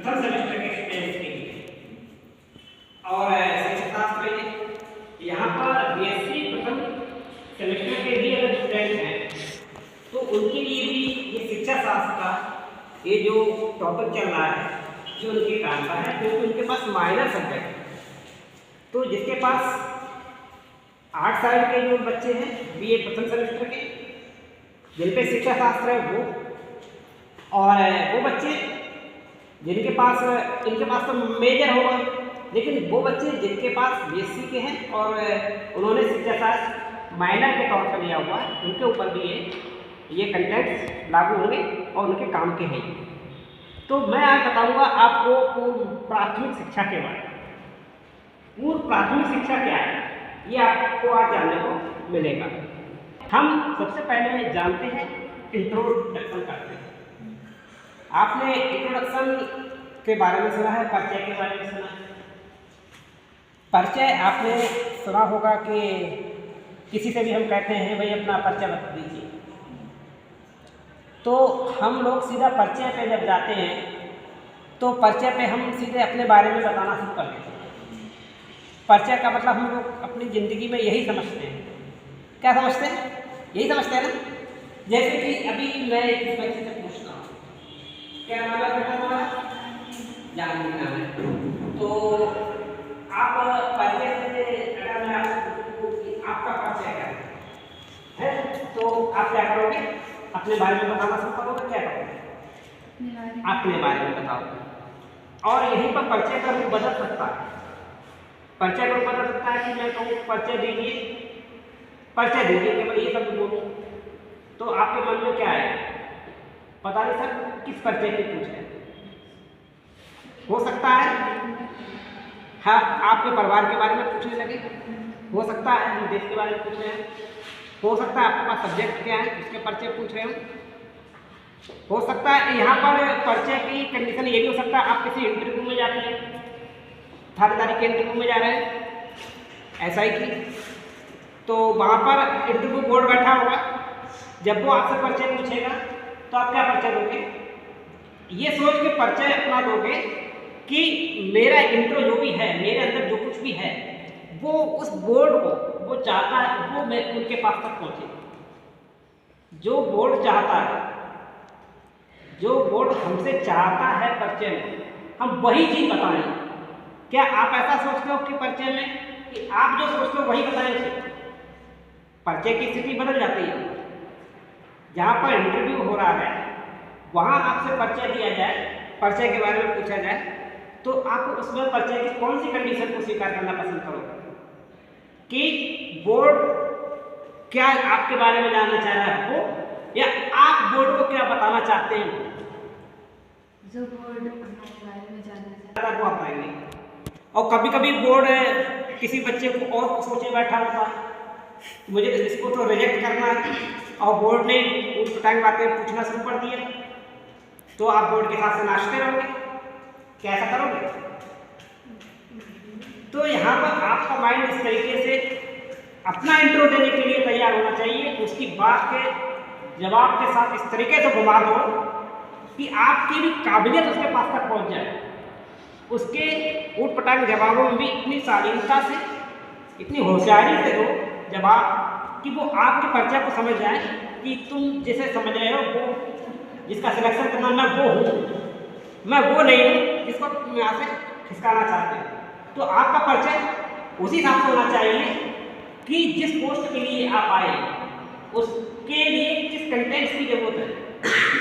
प्रथम सेमेस्टर के स्टूडेंट्स के लिए और शिक्षा शास्त्र में यहाँ पर बीएससी प्रथम सेमेस्टर के भी अगर स्टूडेंट हैं तो उनके लिए भी ये शिक्षा शास्त्र का ये जो टॉपिक चल रहा है जो उनके काम का है, क्योंकि उनके पास माइनर सब्जेक्ट है। तो जिसके पास 8 साल के जो बच्चे हैं बीए प्रथम सेमेस्टर के जिन पे शिक्षा शास्त्र है वो, और वो बच्चे जिनके पास इनके पास तो मेजर होगा, लेकिन वो बच्चे जिनके पास बीएससी के हैं और उन्होंने शिक्षा शास्त्र माइनर के तौर पर लिया हुआ है, उनके ऊपर भी ये कंटेंट्स लागू होंगे और उनके काम के हैं। तो मैं आज बताऊंगा आपको पूर्व प्राथमिक शिक्षा के बारे में। पूर्व प्राथमिक शिक्षा क्या है ये आपको आज जानने को मिलेगा। हम सबसे पहले जानते हैं इंट्रोडक्शन करते हैं। आपने इंट्रोडक्शन के बारे में सुना है, परिचय के बारे में सुना है। परिचय आपने सुना होगा कि किसी से भी हम कहते हैं भाई अपना परिचय बता दीजिए, तो हम लोग सीधा परिचय पे जब जाते हैं तो परिचय पे हम सीधे अपने बारे में बताना शुरू कर देते हैं। परिचय का मतलब हम लोग अपनी ज़िंदगी में यही समझते हैं। क्या समझते हैं? यही समझते हैं ना। जैसे कि अभी मैं इस बच्चे से पूछता हूँ क्या नाम है बेटा तुम्हारा? जानवी नाम है। तो आप परिचय से अगर मैं आपसे पूछूं कि आपका परिचय क्या है तो आप क्या करोगे? अपने बारे में बताना शुरू करोगे। क्या करोगे? अपने बारे में बताओगे। और यहीं पर परिचय का रूप बदल सकता है। परिचय का रूप बदल सकता है कि मैं कहूँ परिचय दीजिए, केवल ये शब्द बोलूँ तो आपके मन में क्या है? पता नहीं सर किस परिचय की पूछ है। हो सकता है हाँ आपके परिवार के बारे में पूछने लगे, हो सकता है हम देश के बारे में पूछ रहे हैं, हो सकता है आपके पास सब्जेक्ट क्या है उसके परिचय पूछ रहे हो। हो सकता है यहाँ पर परिचय की कंडीशन ये भी हो सकता है आप किसी इंटरव्यू में जाते हैं, थानेदारी के इंटरव्यू में जा रहे हैं, ऐसा ही कि तो वहाँ पर इंटरव्यू बोर्ड बैठा होगा, जब वो आपसे परिचय पूछेगा तो आप क्या परिचय दोगे? ये सोच के परिचय अपना दोगे कि मेरा इंट्रो जो भी है, मेरे अंदर जो कुछ भी है वो उस बोर्ड को वो चाहता है वो मैं उनके पास तक पहुँचे। जो बोर्ड चाहता है, जो बोर्ड हमसे चाहता है परिचय में, हम वही चीज़ बताएं। क्या आप ऐसा सोचते हो कि परिचय में कि आप जो सोचते हो वही बताएं उसे? परिचय की स्थिति बदल जाती है। जहाँ पर इंटरव्यू हो रहा है वहाँ आपसे परिचय दिया जाए, परिचय के बारे में पूछा जाए, तो आप उसमें परिचय की कौन सी कंडीशन को स्वीकार करना पसंद करोगे? कि बोर्ड क्या आपके बारे में जानना चाह रहा है वो, या आप बोर्ड को क्या बताना चाहते हैं? जो बोर्ड हमारे बारे में जानना चाहता है वो आप पाएंगे। और कभी कभी बोर्ड किसी बच्चे को और सोचे बैठा होता है, मुझे इसको तो रिजेक्ट करना है, और बोर्ड ने उस टाइम बातें पूछना शुरू कर दिया, तो आप बोर्ड के साथ से नाचते रहोगे। क्या ऐसा करोगे? तो यहाँ पर आपका माइंड इस तरीके से अपना इंट्रो देने के लिए तैयार होना चाहिए। उसकी बात के जवाब के साथ इस तरीके से घुमा दो कि आपकी भी काबिलियत उसके पास तक पहुँच जाए। उसके ऊटपटांग जवाबों में भी इतनी शालीनता से, इतनी होशियारी से दो जवाब कि वो आपके परिचय को समझ जाए कि तुम जिसे समझ रहे हो वो जिसका सिलेक्शन करना मैं वो हूँ, मैं वो नहीं हूँ जिसको तुम यहाँ से खिसकाना चाहते हो। तो आपका परिचय उसी हिसाब से होना चाहिए कि जिस पोस्ट के लिए आप आए उसके लिए किस कंटेंट्स की जरूरत है,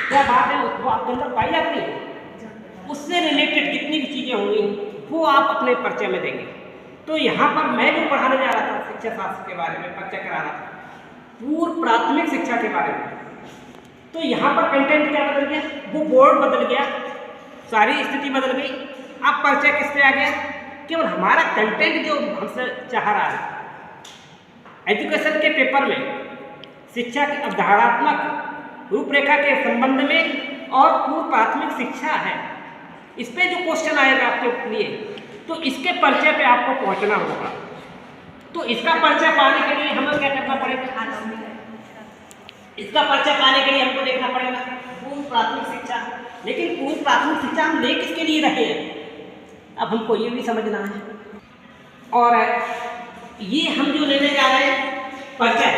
क्या बात है वो आपके अंदर पाई जाती है, उससे रिलेटेड जितनी भी चीज़ें होंगी वो आप अपने परिचय में देंगे। तो यहाँ पर मैं जो पढ़ाने जा रहा था शिक्षा शास्त्र के बारे में, परिचय करा रहा था पूर्व प्राथमिक शिक्षा के बारे में, तो यहाँ पर कंटेंट क्या बदल गया? वो बोर्ड बदल गया, सारी स्थिति बदल गई। अब परिचय किस पे आ गया? केवल हमारा कंटेंट जो हमसे चाह रहा है। एजुकेशन के पेपर में शिक्षा की अवधारणात्मक रूपरेखा के संबंध में और पूर्व प्राथमिक शिक्षा है, इस पे जो क्वेश्चन आएगा आपके लिए, तो इसके परिचय पे आपको पहुंचना होगा। तो इसका परिचय पाने के लिए हमें क्या करना पड़ेगा? इसका परिचय पाने के लिए हमको देखना पड़ेगा पूर्व प्राथमिक शिक्षा। लेकिन पूर्व प्राथमिक शिक्षा हम ले किसके लिए रहे हैं, अब हमको ये भी समझना है। और ये हम जो लेने जा रहे हैं परिचय,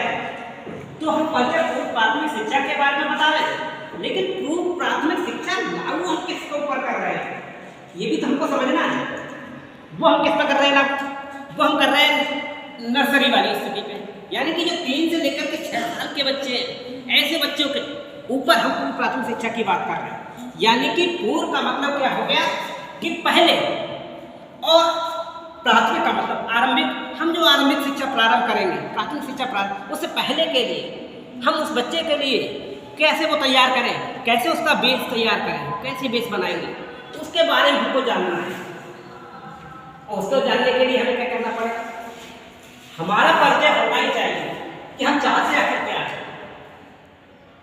तो हम परिचय पूर्व प्राथमिक शिक्षा के बारे में बता रहे हैं, लेकिन पूर्व प्राथमिक शिक्षा लागू हम किसके ऊपर कर रहे हैं ये भी तो हमको समझना है। वो हम किस पर कर रहे हैं लागू, वो हम कर रहे हैं नर्सरी वाली स्थिति पे, यानी कि जो 3 से लेकर के 6 साल के बच्चे हैं, ऐसे बच्चों के ऊपर हम पूर्व प्राथमिक शिक्षा की बात कर रहे हैं। यानी कि पूर्व का मतलब क्या हो गया कि पहले, और प्राथमिक का मतलब आरंभिक। हम जो आरंभिक शिक्षा प्रारंभ करेंगे, प्राथमिक शिक्षा प्रारंभ, उससे पहले के लिए हम उस बच्चे के लिए कैसे वो तैयार करें, कैसे उसका बेस तैयार करें, कैसे बेस बनाएंगे, उसके बारे में हमको जानना है। और उसको जानने के लिए हमें क्या करना पड़ेगा, हमारा परिचय होना ही चाहिए कि हम चाहते हैं आखिर क्या है।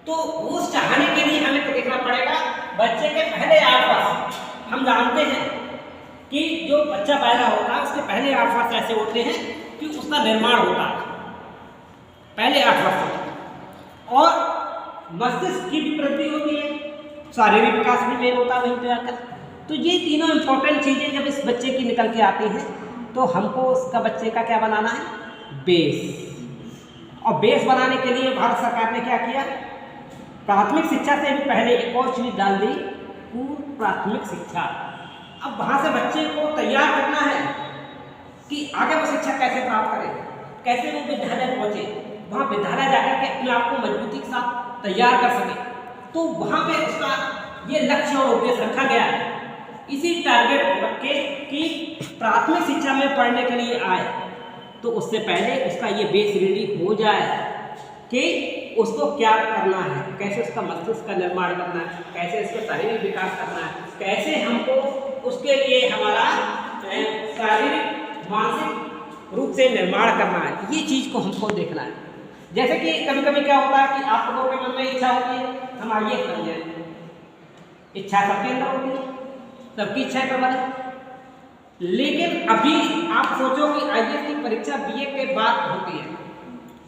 तो उस चाहने के लिए हमें तो देखना पड़ेगा बच्चे के पहले 8 वर्ष। हम जानते हैं कि जो बच्चा पैदा होता है उसके पहले 8 वर्ष ऐसे होते हैं कि उसका निर्माण होता है, पहले 8 वर्ष होते हैं। और मस्तिष्क की भी वृद्धि होती है, शारीरिक विकास भी मेन होता है वहीं पे आकर। तो ये तीनों इंपॉर्टेंट चीज़ें जब इस बच्चे की निकल के आती हैं, तो हमको उसका बच्चे का क्या बनाना है, बेस। और बेस बनाने के लिए भारत सरकार ने क्या किया, प्राथमिक शिक्षा से भी पहले एक और चीज डाल दी, पूर्व प्राथमिक शिक्षा। अब वहाँ से बच्चे को तैयार करना है कि आगे वो शिक्षा कैसे प्राप्त करे, कैसे वो विद्यालय पहुँचे, वहाँ विद्यालय जाकर के अपने आप को मजबूती के साथ तैयार कर सके। तो वहाँ पे उसका ये लक्ष्य और उद्देश्य रखा गया है, इसी टारगेट को रख के कि प्राथमिक शिक्षा में पढ़ने के लिए आए तो उससे पहले उसका ये बेस रेडी हो जाए कि उसको क्या करना है, कैसे उसका मस्तिष्क का निर्माण करना है, कैसे इसका शारीरिक विकास करना है, कैसे हमको उसके लिए हमारा शारीरिक मानसिक रूप से निर्माण करना है, ये चीज़ को हमको देखना है। जैसे कि कभी कभी क्या होता है कि आप लोगों के मन में इच्छा होती है हम IAS बन जाए, इच्छा सबके अंदर होती है, सबकी इच्छा प्रबल है। लेकिन अभी आप सोचो कि IAS की परीक्षा BA के बाद होती है,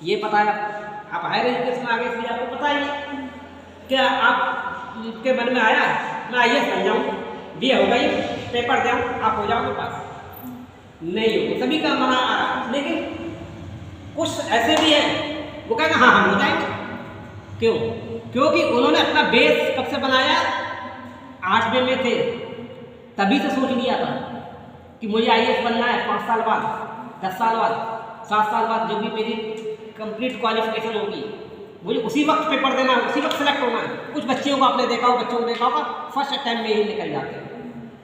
ये पता है आप हायर एजुकेशन आगे इसलिए आपको पता ही है। क्या आप के मन में आया मैं IAS बन जाऊँ, BA हो गई, पेपर दूँ, आप हो जाओगे पास? नहीं होगी, सभी का मना आ रहा। लेकिन कुछ ऐसे भी हैं वो कहेंगे हाँ हम हो जाएंगे। क्यों? क्योंकि उन्होंने अपना बेस कब से बनाया, 8वें में थे तभी से सोच लिया था कि मुझे IAS बनना है 5 साल बाद, 10 साल बाद, 7 साल बाद, जो भी मेरी कंप्लीट क्वालिफिकेशन होगी मुझे उसी वक्त पेपर देना है, उसी वक्त सेलेक्ट होना है। कुछ बच्चों को आपने देखा हो, बच्चों को देखा होगा फर्स्ट अटैम्प्ट में ही निकल जाते हैं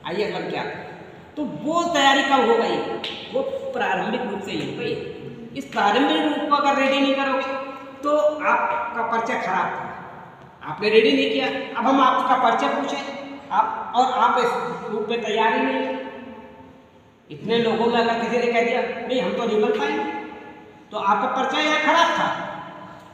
IAS बन के आते। तो वो तैयारी कब हो गई, वो प्रारंभिक रूप से ही हो गई। इस प्रारंभिक रूप को अगर रेडी नहीं करोगे तो आपका परिचय खराब था, आपने रेडी नहीं किया। अब हम आपका परिचय पूछें आप, और आप इस रूप में तैयार ही नहीं है। इतने लोगों में अगर किसी ने कह दिया नहीं हम तो नहीं बन पाएंगे, तो आपका परिचय यहाँ खराब था।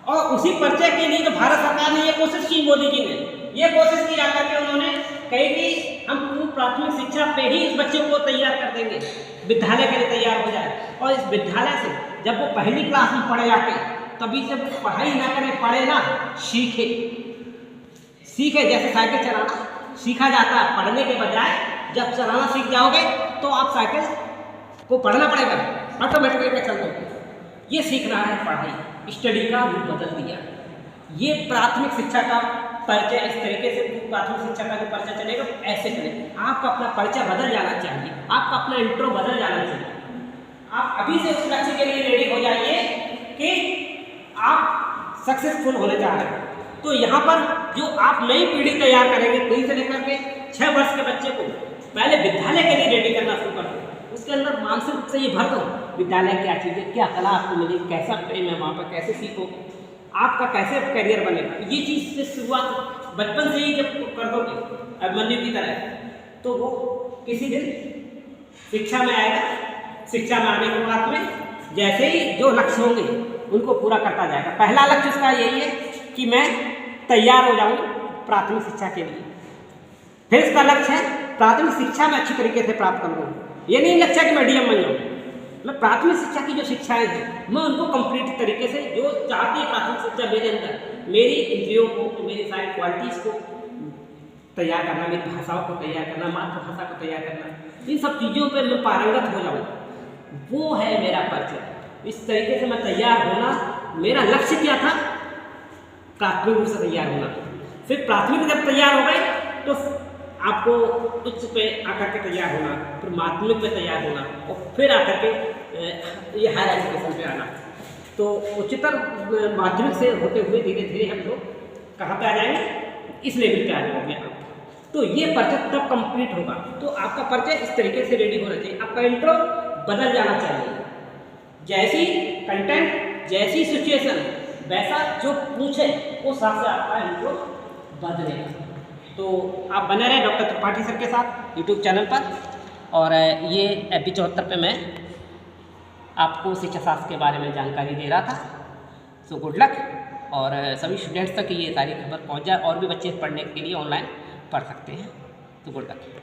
और उसी परिचय के लिए तो भारत सरकार ने ये कोशिश की, मोदी जी ने ये कोशिश की जाकर के उन्होंने कही कि हम पूर्व प्राथमिक शिक्षा पे ही इस बच्चों को तैयार कर देंगे, विद्यालय के लिए तैयार हो जाए। और इस विद्यालय से जब वो पहली क्लास में पढ़े जाके, तभी से पढ़ाई ना करें, पढ़े ना, सीखे। जैसे साइकिल चलाना सीखा जाता है, पढ़ने के बजाय जब चलाना सीख जाओगे तो आप साइकिल को पढ़ना पड़ेगा, ऑटोमेटिकली चल दोगे। ये सीख रहा है पढ़ाई, स्टडी का रूप बदल दिया। ये प्राथमिक शिक्षा का परिचय इस तरीके से, प्राथमिक शिक्षा का जो परिचय चलेगा ऐसे चलेगा। आपका अपना परिचय बदल जाना चाहिए, आपका अपना इंट्रो बदल जाना चाहिए। आप अभी से उस लक्ष्य के लिए रेडी हो जाइए कि आप सक्सेसफुल होने जा रहे हैं। तो यहाँ पर जो आप नई पीढ़ी तैयार करेंगे, 3 से लेकर के 6 वर्ष के बच्चे को पहले विद्यालय के लिए रेडी करना शुरू कर दो। उसके अंदर मानसिक रूप से ये भर दो, विद्यालय क्या चीज़ है, क्या कला आपको मिली, कैसा प्रेम है वहाँ पर, कैसे सीखो, आपका कैसे करियर बनेगा। ये चीज़ से शुरुआत बचपन से ही जब कर दोगे अभिमन्यु की तरह, तो वो किसी दिन शिक्षा में आएगा। शिक्षा में आने के बाद में जैसे ही जो लक्ष्य होंगे उनको पूरा करता जाएगा। पहला लक्ष्य उसका यही है कि मैं तैयार हो जाऊँ प्राथमिक शिक्षा के लिए। फिर इसका लक्ष्य है प्राथमिक शिक्षा में अच्छी तरीके से प्राप्त कर लूँ। ये नहीं लक्ष्य कि मैं DM बन जाऊँ, मैं प्राथमिक शिक्षा की जो शिक्षाएं हैं मैं उनको कंप्लीट तरीके से, जो चाहती है प्राथमिक शिक्षा मेरे अंदर, मेरी इंद्रियों को, मेरी सारी क्वालिटीज़ को तैयार करना, मेरी भाषाओं को तैयार करना, मातृभाषा को तैयार करना, इन सब चीज़ों पे मैं पारंगत हो जाऊँ, वो है मेरा परिचय। इस तरीके से मैं तैयार होना, मेरा लक्ष्य क्या था, प्राथमिक रूप से तैयार होना। फिर प्राथमिक जब तैयार हो गए तो आपको उच्च पे आकर के तैयार होना, फिर माध्यमिक पे तैयार होना, और फिर आकर के ये हायर एजुकेशन पे आना। तो उच्चतर माध्यमिक से होते हुए धीरे धीरे हम लोग कहाँ पे आ जाएंगे, इस लेवल पे आ जाओगे आप। तो ये परिचय तब कंप्लीट होगा। तो आपका परिचय इस तरीके से रेडी होना चाहिए। आपका इंट्रो बदल जाना चाहिए, जैसी कंटेंट, जैसी सिचुएशन, वैसा जो पूछे उस हिसाब से आपका इंट्रो बदलेगा। तो आप बने रहे डॉक्टर त्रिपाठी सर के साथ यूट्यूब चैनल पर। और ये FB 74 पे मैं आपको शिक्षा शास्त्र के बारे में जानकारी दे रहा था। सो गुड लक, और सभी स्टूडेंट्स तक ये सारी खबर पहुंच जाए और भी बच्चे पढ़ने के लिए ऑनलाइन पढ़ सकते हैं। तो गुड लक।